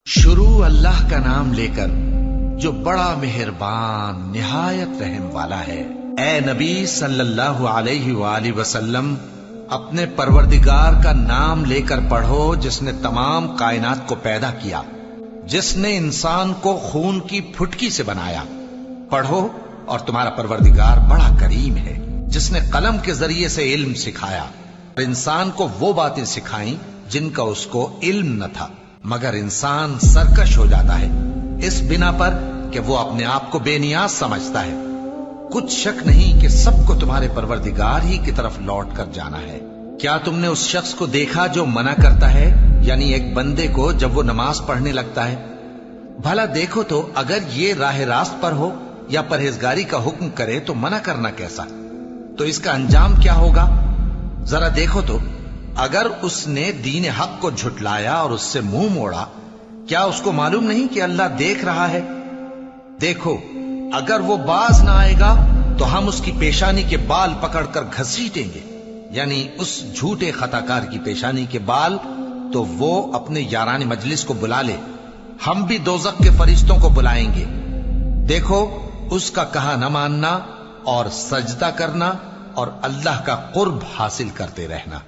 شروع اللہ کا نام لے کر جو بڑا مہربان نہایت رحم والا ہے۔ اے نبی صلی اللہ علیہ وآلہ وسلم، اپنے پروردگار کا نام لے کر پڑھو جس نے تمام کائنات کو پیدا کیا، جس نے انسان کو خون کی پھٹکی سے بنایا۔ پڑھو اور تمہارا پروردگار بڑا کریم ہے، جس نے قلم کے ذریعے سے علم سکھایا اور انسان کو وہ باتیں سکھائیں جن کا اس کو علم نہ تھا، مگر انسان سرکش ہو جاتا ہے اس بنا پر کہ وہ اپنے آپ کو بے نیاز سمجھتا ہے۔ کچھ شک نہیں کہ سب کو تمہارے پروردگار ہی کی طرف لوٹ کر جانا ہے۔ کیا تم نے اس شخص کو دیکھا جو منع کرتا ہے، یعنی ایک بندے کو جب وہ نماز پڑھنے لگتا ہے؟ بھلا دیکھو تو اگر یہ راہ راست پر ہو یا پرہیزگاری کا حکم کرے تو منع کرنا کیسا؟ تو اس کا انجام کیا ہوگا؟ ذرا دیکھو تو اگر اس نے دین حق کو جھٹلایا اور اس سے منہ موڑا، کیا اس کو معلوم نہیں کہ اللہ دیکھ رہا ہے؟ دیکھو اگر وہ باز نہ آئے گا تو ہم اس کی پیشانی کے بال پکڑ کر گھسیٹیں گے، یعنی اس جھوٹے خطا کار کی پیشانی کے بال، تو وہ اپنے یاران مجلس کو بلا لے، ہم بھی دوزخ کے فرشتوں کو بلائیں گے۔ دیکھو اس کا کہا نہ ماننا اور سجدہ کرنا اور اللہ کا قرب حاصل کرتے رہنا۔